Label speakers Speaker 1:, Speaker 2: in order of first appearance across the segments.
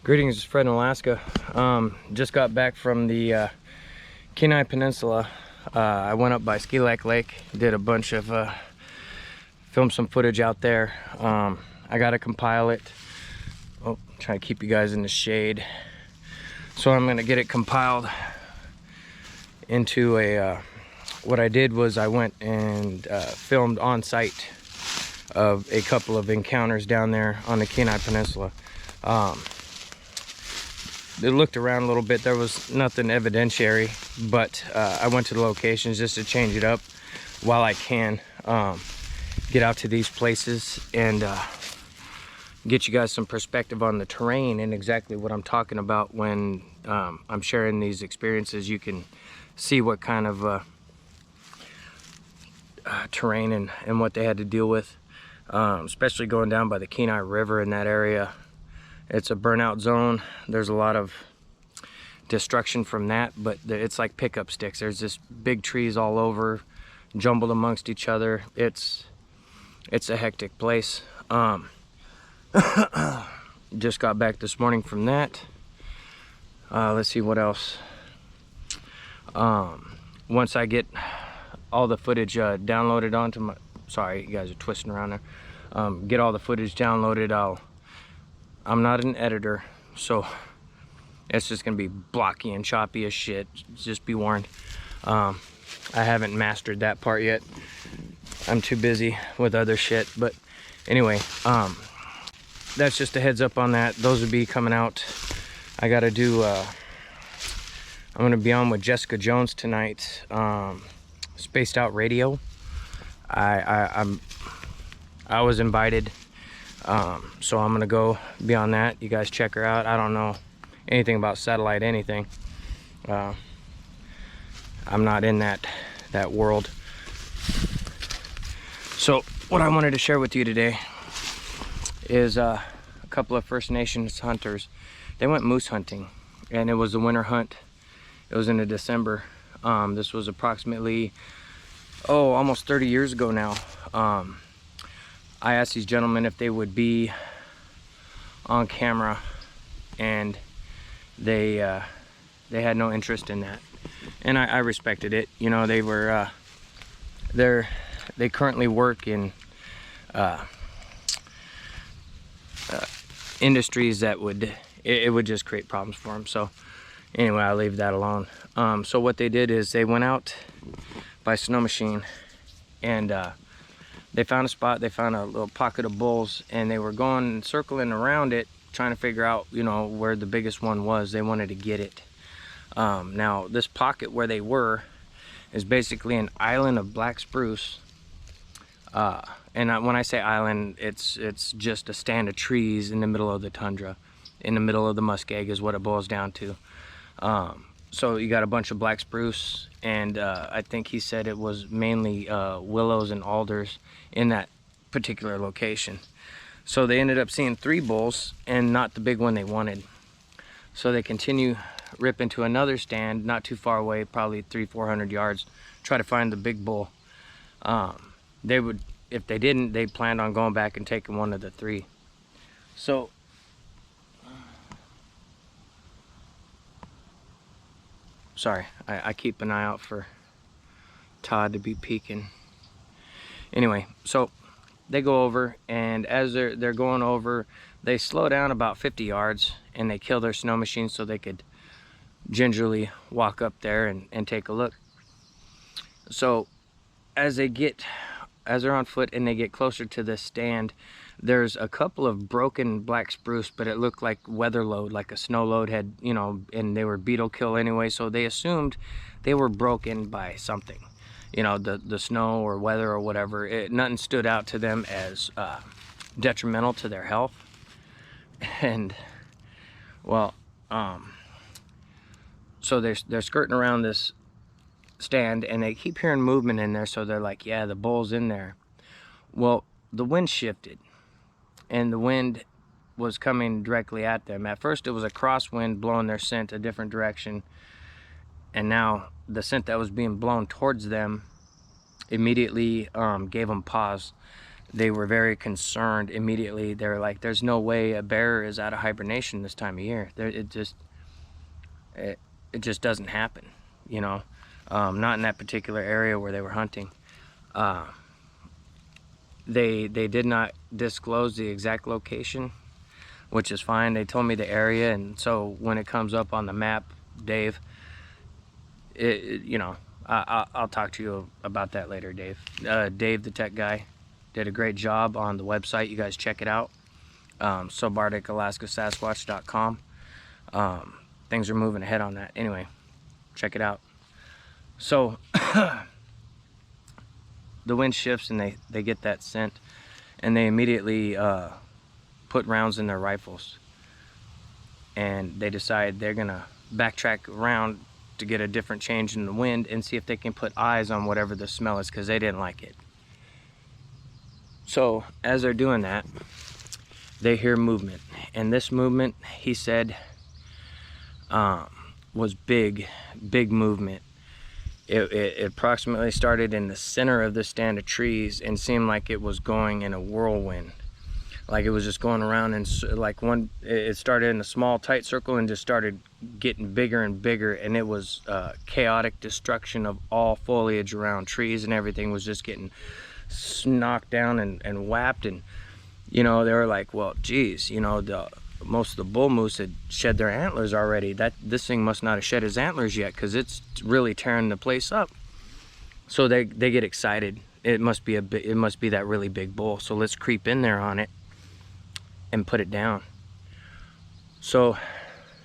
Speaker 1: Greetings, Fred in Alaska. Just got back from the Kenai Peninsula. I went up by Ski Lake, did a bunch of filmed some footage out there. I gotta compile it. Oh, try to keep you guys in the shade. So I'm gonna get it compiled into a. What I did was I went and filmed on site of a couple of encounters down there on the Kenai Peninsula. They looked around a little bit. There was nothing evidentiary, but I went to the locations just to change it up while I can. Get out to these places and get you guys some perspective on the terrain and exactly what I'm talking about when I'm sharing these experiences. You can see what kind of terrain and what they had to deal with, especially going down by the Kenai River in that area. It's a burnout zone. There's a lot of destruction from that, but it's like pickup sticks. There's just big trees all over, jumbled amongst each other. It's a hectic place. Just got back this morning from that. Let's see what else. Once I get all the footage downloaded onto my, sorry, you guys are twisting around there. Get all the footage downloaded, I'm not an editor, so it's just gonna be blocky and choppy as shit. Just be warned. I haven't mastered that part yet. I'm too busy with other shit. But anyway, that's just a heads up on that. Those will be coming out. I gotta do. I'm gonna be on with Jessica Jones tonight. Spaced Out Radio. I was invited. So I'm gonna go be on that. You guys check her out. I don't know anything about satellite anything. I'm not in that world. So what I wanted to share with you today is a couple of First Nations hunters. They went moose hunting, and it was a winter hunt. It was in December. This was approximately almost 30 years ago now. I asked these gentlemen if they would be on camera, and they had no interest in that, and I respected it. You know, they were they currently work in industries that would just create problems for them. So anyway, I leave that alone. So what they did is they went out by snow machine, and they found a spot. They found a little pocket of bulls, and they were going circling around it, trying to figure out, you know, where the biggest one was. They wanted to get it. Now, this pocket where they were is basically an island of black spruce. And when I say island, it's just a stand of trees in the middle of the tundra, in the middle of the muskeg is what it boils down to. So you got a bunch of black spruce, and I think he said it was mainly willows and alders in that particular location. So they ended up seeing 3 bulls and not the big one they wanted. So they continue, rip into another stand not too far away, probably 300-400 yards, try to find the big bull. They would, if they didn't, they planned on going back and taking one of the 3. So sorry, I keep an eye out for Todd to be peeking. Anyway, so they go over, and as they're going over, they slow down about 50 yards, and they kill their snow machine so they could gingerly walk up there and take a look. So as they're on foot and they get closer to this stand, there's a couple of broken black spruce, but it looked like weather load, like a snow load had, you know, and they were beetle kill anyway, so they assumed they were broken by something, you know, the snow or weather or whatever. Nothing stood out to them as detrimental to their health. And well, so they're skirting around this stand, and they keep hearing movement in there, so they're like, yeah, the bull's in there. Well, the wind shifted, and the wind was coming directly at them. At first it was a crosswind blowing their scent a different direction, and now the scent that was being blown towards them immediately gave them pause. they were very concerned immediately. They were like, there's no way a bear is out of hibernation this time of year. It just doesn't happen, you know. Not in that particular area where they were hunting. They did not disclose the exact location, which is fine. They told me the area, and so when it comes up on the map, Dave, you know, I'll talk to you about that later, Dave. Dave, the tech guy, did a great job on the website. You guys check it out. subarcticalaskasasquatch.com. Things are moving ahead on that. Anyway, check it out. So the wind shifts and they get that scent, and they immediately put rounds in their rifles, and they decide they're gonna backtrack around to get a different change in the wind and see if they can put eyes on whatever the smell is, because they didn't like it. So as they're doing that, they hear movement, and this movement, he said, was big movement. It approximately started in the center of the stand of trees and seemed like it was going in a whirlwind. Like it was just going around, and like it started in a small tight circle and just started getting bigger and bigger, and it was chaotic destruction of all foliage around. Trees and everything was just getting knocked down and whapped. And you know, they were like, well, geez, you know, most of the bull moose had shed their antlers already. This thing must not have shed his antlers yet, because it's really tearing the place up. So they get excited. It must be that really big bull, so let's creep in there on it and put it down. So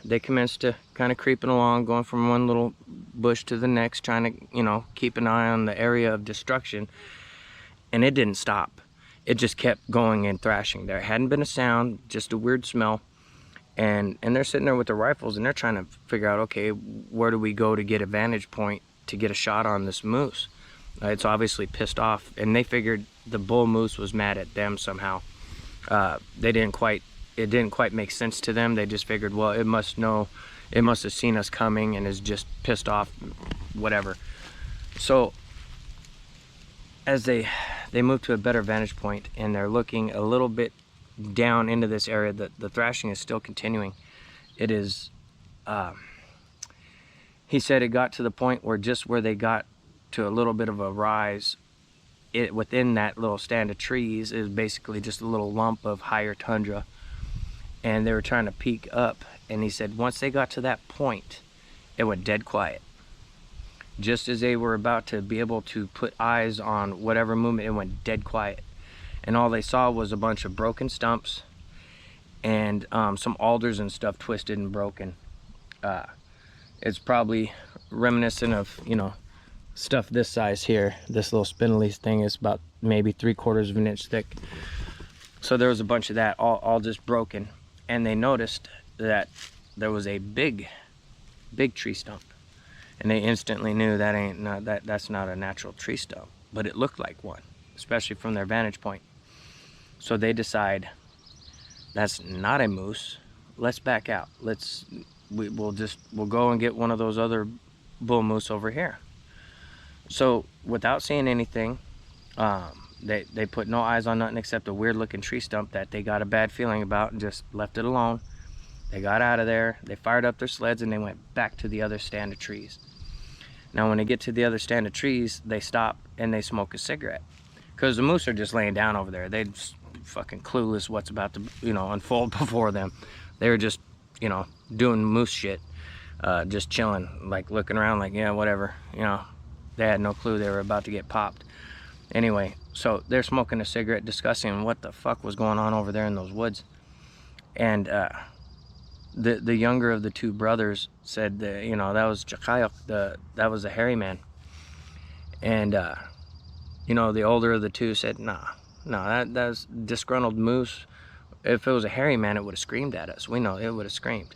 Speaker 1: they commenced to kind of creeping along, going from one little bush to the next, trying to, you know, keep an eye on the area of destruction. And it didn't stop. It just kept going and thrashing. There hadn't been a sound, just a weird smell. And they're sitting there with their rifles, and they're trying to figure out, okay, where do we go to get a vantage point to get a shot on this moose? It's obviously pissed off, and they figured the bull moose was mad at them somehow. It didn't quite make sense to them. They just figured, well, it must have seen us coming and is just pissed off, whatever. So as they move to a better vantage point, and they're looking a little bit down into this area, the thrashing is still continuing. It is, he said it got to the point where just where they got to a little bit of a rise, within that little stand of trees is basically just a little lump of higher tundra, and they were trying to peek up, and he said once they got to that point, it went dead quiet. Just as they were about to be able to put eyes on whatever movement, it went dead quiet, and all they saw was a bunch of broken stumps and some alders and stuff twisted and broken. It's probably reminiscent of, you know, stuff this size here. This little spindly thing is about maybe 3/4 of an inch thick. So there was a bunch of that, all just broken. And they noticed that there was a big tree stump, and they instantly knew that's not a natural tree stump, but it looked like one, especially from their vantage point. So they decide, that's not a moose, let's back out. We'll go and get one of those other bull moose over here. So without seeing anything, they put no eyes on nothing except a weird looking tree stump that they got a bad feeling about, and just left it alone. They got out of there, they fired up their sleds, and they went back to the other stand of trees. Now when they get to the other stand of trees, they stop and they smoke a cigarette, because the moose are just laying down over there. They're just fucking clueless what's about to, you know, unfold before them. They were just, you know, doing moose shit, just chilling, like looking around like, yeah, whatever, you know. They had no clue they were about to get popped. Anyway, so they're smoking a cigarette, discussing what the fuck was going on over there in those woods. And the younger of the two brothers said that, you know, that was Chakayok, that was a hairy man. And you know, the older of the two said, no, that's disgruntled moose. If it was a hairy man, it would have screamed at us. We know it would have screamed.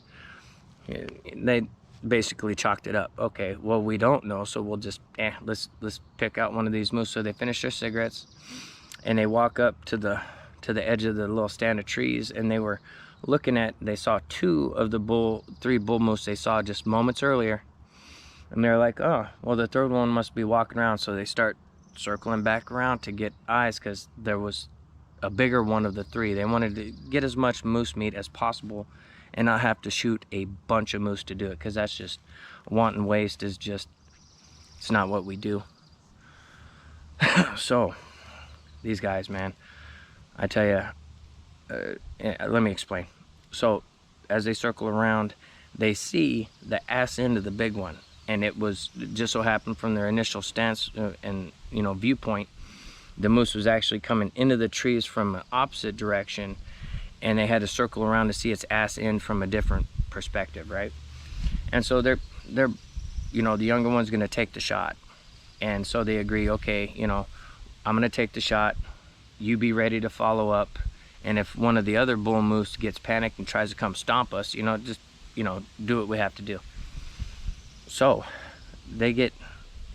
Speaker 1: They basically chalked it up. Okay, well, we don't know, so we'll just let's pick out one of these moose. So they finish their cigarettes, and they walk up to the edge of the little stand of trees, and they were looking at, they saw two of the three bull moose they saw just moments earlier, and they're like, oh, well, the third one must be walking around. So they start circling back around to get eyes, because there was a bigger one of the three. They wanted to get as much moose meat as possible and not have to shoot a bunch of moose to do it, because that's just wanton waste. Is just, it's not what we do. So these guys, man, I tell you, let me explain. So as they circle around, they see the ass end of the big one, and it was just so happened from their initial stance and viewpoint, the moose was actually coming into the trees from an opposite direction, and they had to circle around to see its ass end from a different perspective, right? And so they're the younger one's gonna take the shot, and so they agree, okay, I'm gonna take the shot, you be ready to follow up, and if one of the other bull moose gets panicked and tries to come stomp us, just do what we have to do. So they get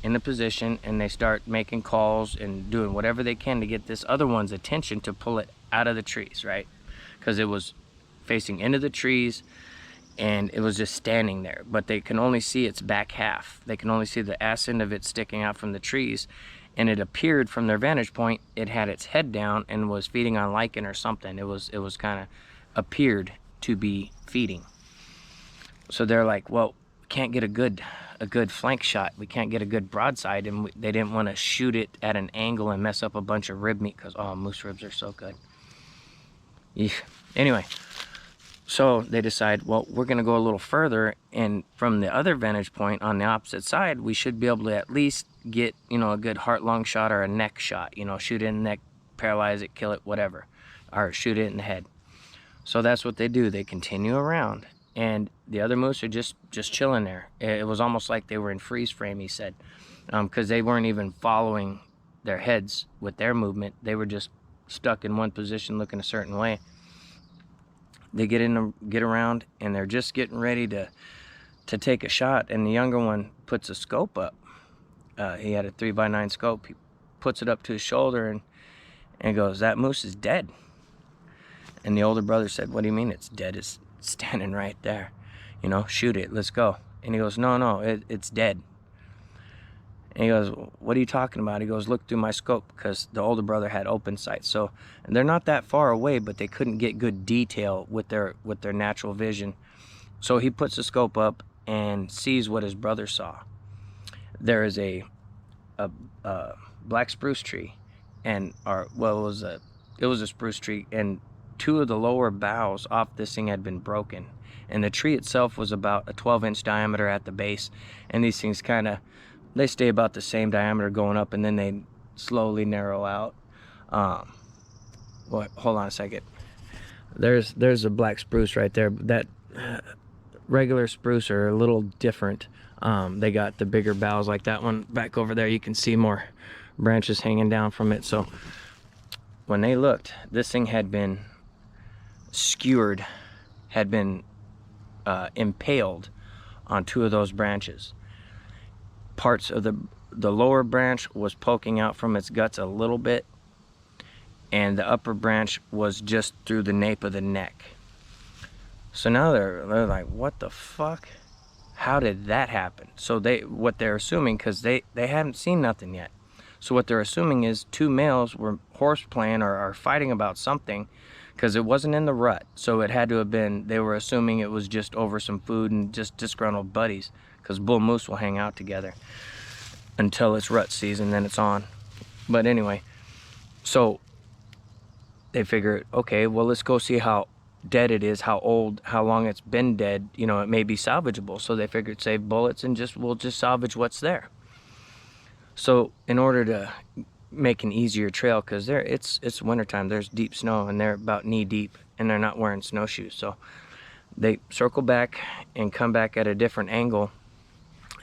Speaker 1: in a position and they start making calls and doing whatever they can to get this other one's attention to pull it out of the trees, right? Because it was facing into the trees and it was just standing there, but they can only see its back half. They can only see the ass end of it sticking out from the trees, and it appeared from their vantage point it had its head down and was feeding on lichen or something. It was kind of appeared to be feeding. So they're like, well, we can't get a good flank shot, we can't get a good broadside, and they didn't want to shoot it at an angle and mess up a bunch of rib meat, because moose ribs are so good. Yeah. Anyway, so they decide, well, we're going to go a little further, and from the other vantage point on the opposite side, we should be able to at least get a good heart-lung shot or a neck shot, shoot it in the neck, paralyze it, kill it, whatever, or shoot it in the head. So that's what they do. They continue around, and the other moose are just chilling there. It was almost like they were in freeze frame, he said, because they weren't even following their heads with their movement. They were just stuck in one position looking a certain way. They get around, and they're just getting ready to take a shot, and the younger one puts a scope up. He had a 3x9 scope. He puts it up to his shoulder and goes, "That moose is dead." And the older brother said, "What do you mean it's dead? It's standing right there. Shoot it, let's go." And he goes, no, it's dead. And he goes, "What are you talking about?" He goes, "Look through my scope," because the older brother had open sight. So, and they're not that far away, but they couldn't get good detail with their natural vision. So he puts the scope up and sees what his brother saw. There is a black spruce tree, it was a spruce tree, and two of the lower boughs off this thing had been broken, and the tree itself was about a 12-inch diameter at the base, and these things they stay about the same diameter going up, and then they slowly narrow out. Hold on a second. There's a black spruce right there. That regular spruce are a little different. They got the bigger boughs like that one back over there. You can see more branches hanging down from it. So when they looked, this thing had been skewered, had been impaled on two of those branches. Parts of the lower branch was poking out from its guts a little bit, and the upper branch was just through the nape of the neck. So now they're like, what the fuck? How did that happen? So what they're assuming, because they hadn't seen nothing yet, so what they're assuming is two males were horseplaying or fighting about something, because it wasn't in the rut. So it had to have been, they were assuming it was just over some food and just disgruntled buddies, because bull moose will hang out together until it's rut season, then it's on. But anyway, so they figured, okay, well, let's go see how dead it is, how old, how long it's been dead. It may be salvageable. So they figured, save bullets and we'll just salvage what's there. So in order to make an easier trail, because it's wintertime, there's deep snow, and they're about knee deep, and they're not wearing snowshoes. So they circle back and come back at a different angle,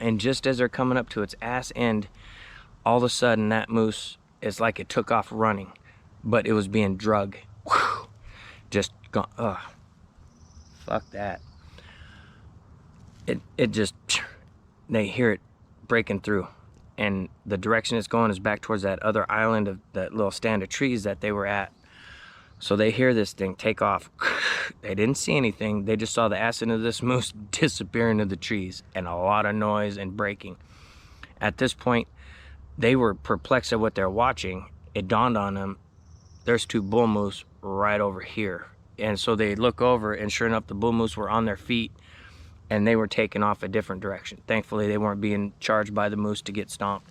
Speaker 1: and just as they're coming up to its ass end, all of a sudden that moose is like it took off running, but it was being drug. Whew. Just gone. Ugh. Fuck that. It just, they hear it breaking through, and the direction it's going is back towards that other island of that little stand of trees that they were at. So they hear this thing take off. They didn't see anything. They just saw the ass end of this moose disappear into the trees, and a lot of noise and breaking. At this point, they were perplexed at what they're watching. It dawned on them, there's 2 bull moose right over here. And so they look over, and sure enough, the bull moose were on their feet, and they were taking off a different direction. Thankfully, they weren't being charged by the moose to get stomped.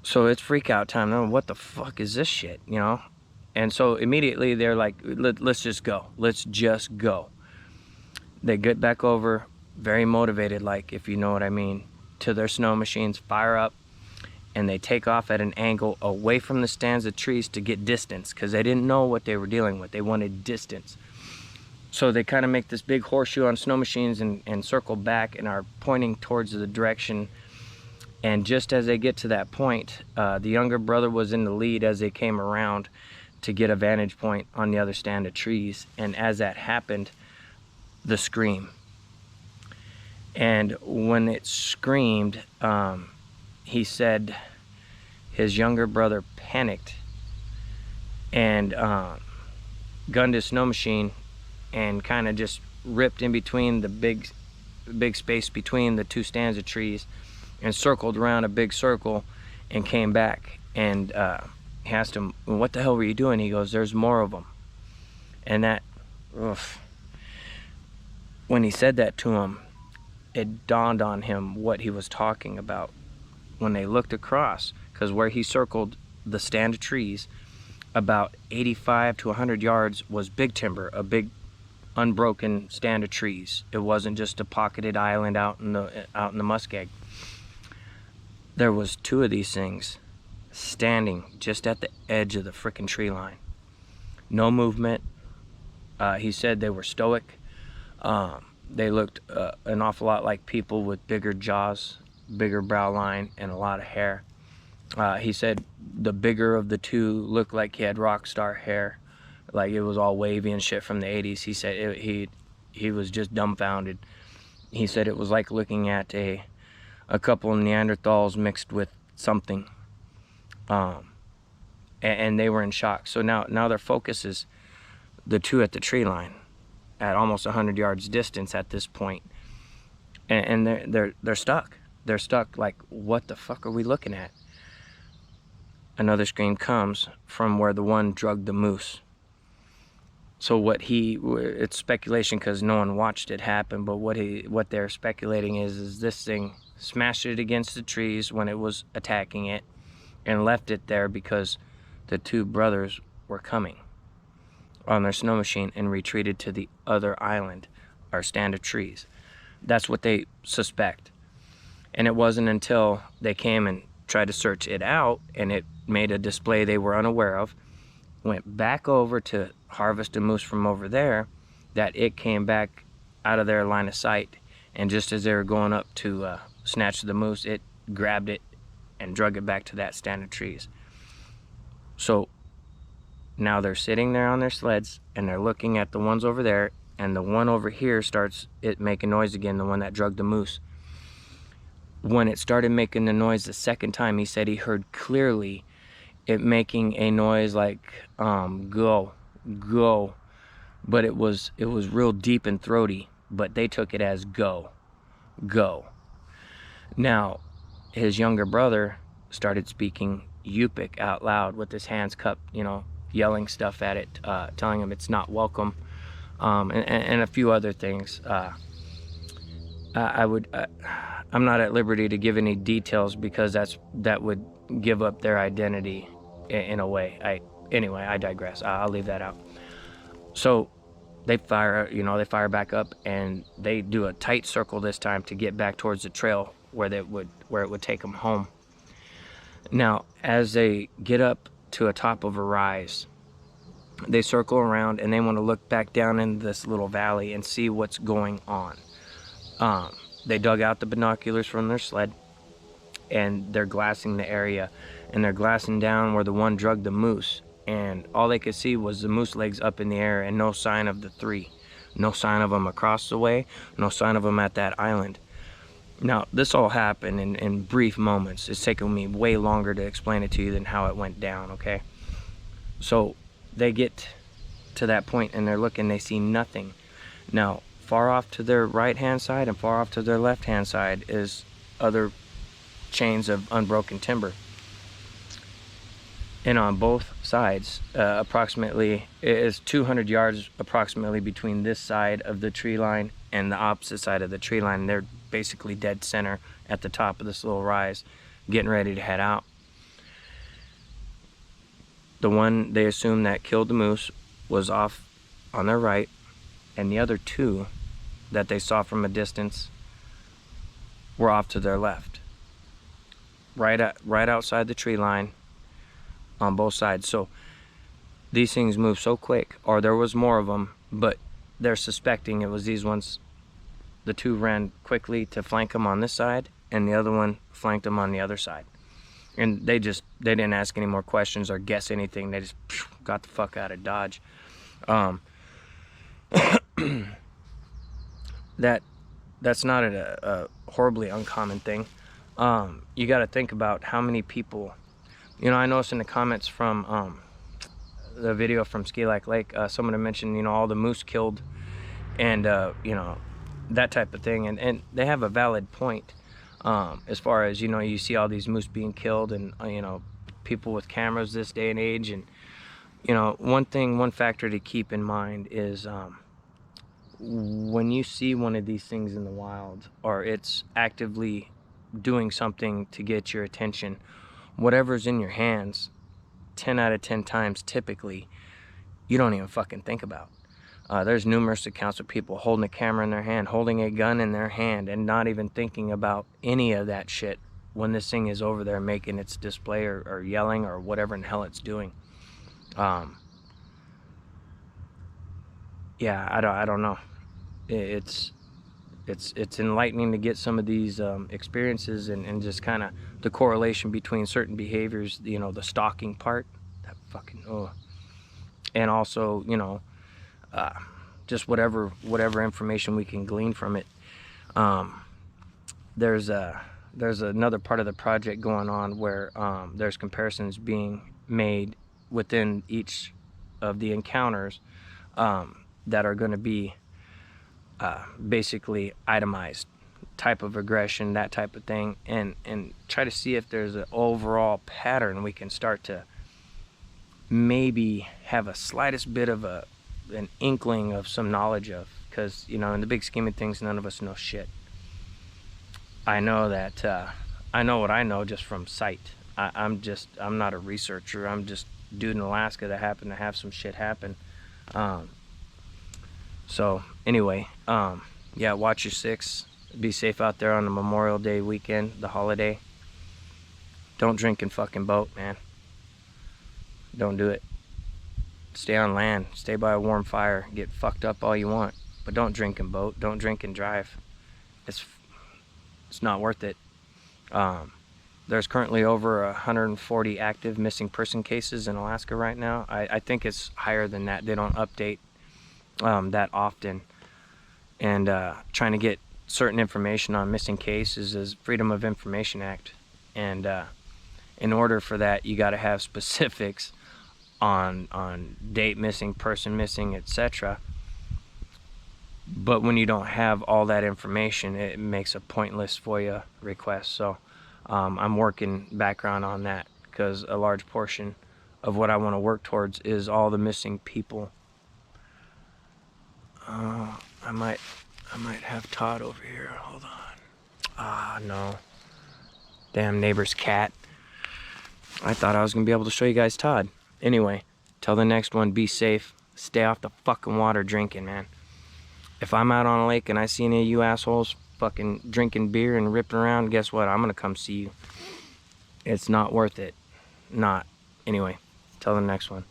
Speaker 1: So it's freak out time. Now, what the fuck is this shit, you know? And so immediately they're like, let's just go. Let's just go. They get back over, very motivated, like, if you know what I mean, to their snow machines, fire up, and they take off at an angle away from the stands of trees to get distance, because they didn't know what they were dealing with. They wanted distance. So they kind of make this big horseshoe on snow machines and circle back and are pointing towards the direction. And just as they get to that point, the younger brother was in the lead as they came around to get a vantage point on the other stand of trees. And as that happened, the scream. And when it screamed, he said his younger brother panicked and gunned his snow machine and kind of just ripped in between the big space between the 2 stands of trees and circled around a big circle and came back. And he asked him, what the hell were you doing? He goes, there's more of them. And that, when he said that to him, it dawned on him what he was talking about. When they looked across, because where he circled the stand of trees, about 85 to 100 yards was big timber, a big unbroken stand of trees. It wasn't just a pocketed island out in the muskeg. There was 2 of these things standing just at the edge of the frickin' tree line. No movement. He said they were stoic. They looked an awful lot like people with bigger jaws, bigger brow line, and a lot of hair. He said the bigger of the 2 looked like he had rock star hair, like it was all wavy and shit from the 80s. He said he was just dumbfounded. He said it was like looking at a couple of Neanderthals mixed with something, and they were in shock. So now their focus is the 2 at the tree line, at almost 100 yards distance at this point, and they're stuck. They're stuck. Like, what the fuck are we looking at? Another scream comes from where the one drugged the moose. So it's speculation because no one watched it happen, but what they're speculating is this thing smashed it against the trees when it was attacking it and left it there because the 2 brothers were coming on their snow machine and retreated to the other island or stand of trees. That's what they suspect. And it wasn't until they came and tried to search it out and it made a display they were unaware of, went back over to harvest a moose from over there, that it came back out of their line of sight. And just as they were going up to snatch the moose, it grabbed it and drug it back to that stand of trees. So now they're sitting there on their sleds and they're looking at the ones over there, and the one over here starts making noise again, the one that drugged the moose. When it started making the noise the second time, he said he heard clearly it making a noise like go, but it was real deep and throaty, but they took it as go. Now his younger brother started speaking Yupik out loud with his hands cupped, yelling stuff at it, telling him it's not welcome, and a few other things. I'm not at liberty to give any details because that would give up their identity in a way. I digress. I'll leave that out. So they fire back up, and they do a tight circle this time to get back towards the trail where it would take them home. Now, as they get up to a top of a rise, they circle around and they want to look back down into this little valley and see what's going on. They dug out the binoculars from their sled and they're glassing the area, and they're glassing down where the one drugged the moose, and all they could see was the moose legs up in the air and no sign of the 3. No sign of them across the way, no sign of them at that island. Now, this all happened in brief moments. It's taken me way longer to explain it to you than how it went down, okay? So they get to that point and they're looking, they see nothing. Now, far off to their right-hand side and far off to their left-hand side is other chains of unbroken timber. And on both sides, approximately, it is 200 yards approximately between this side of the tree line and the opposite side of the tree line. They're basically dead center at the top of this little rise, getting ready to head out. The one they assumed that killed the moose was off on their right, and the other two that they saw from a distance were off to their left, right outside the tree line on both sides. So these things move so quick, or there was more of them, but they're suspecting it was these ones. The two ran quickly to flank them on this side, and the other one flanked them on the other side. And they didn't ask any more questions or guess anything. They just got the fuck out of Dodge. That's not a horribly uncommon thing. You got to think about how many people, I noticed in the comments from the video from Ski Lac Lake, someone had mentioned, all the moose killed, and that type of thing, and they have a valid point, as far as, you see all these moose being killed, and people with cameras this day and age, and one factor to keep in mind is when you see one of these things in the wild, or it's actively doing something to get your attention, whatever's in your hands, 10 out of 10 times typically, you don't even fucking think about. There's numerous accounts of people holding a camera in their hand, holding a gun in their hand, and not even thinking about any of that shit when this thing is over there making its display, or yelling, or whatever in the hell it's doing. Yeah, I don't know. It's enlightening to get some of these experiences, and just kind of the correlation between certain behaviors, the stalking part, that fucking, and also, just whatever information we can glean from it. There's another part of the project going on where there's comparisons being made within each of the encounters, that are going to be basically itemized, type of aggression, that type of thing, and try to see if there's an overall pattern we can start to maybe have a slightest bit of an inkling of some knowledge of, because in the big scheme of things, none of us know shit. I know that I know what I know just from sight. I'm not a researcher. I'm just a dude in Alaska that happened to have some shit happen. So anyway, yeah, watch your six. Be safe out there on the Memorial Day weekend, the holiday. Don't drink and fucking boat, man. Don't do it. Stay on land. Stay by a warm fire. Get fucked up all you want, but don't drink and boat. Don't drink and drive. It's not worth it. There's currently over 140 active missing person cases in Alaska right now. I think it's higher than that. They don't update that often. And trying to get certain information on missing cases is Freedom of Information Act. And in order for that, you got to have specifics on date missing, person missing, etc. But when you don't have all that information, it makes a pointless FOIA request. So I'm working background on that, because a large portion of what I want to work towards is all the missing people. I might have Todd over here. Hold on. No. Damn neighbor's cat. I thought I was gonna be able to show you guys Todd. Anyway, till the next one, be safe. Stay off the fucking water drinking, man. If I'm out on a lake and I see any of you assholes fucking drinking beer and ripping around, guess what? I'm gonna come see you. It's not worth it. Not. Anyway, till the next one.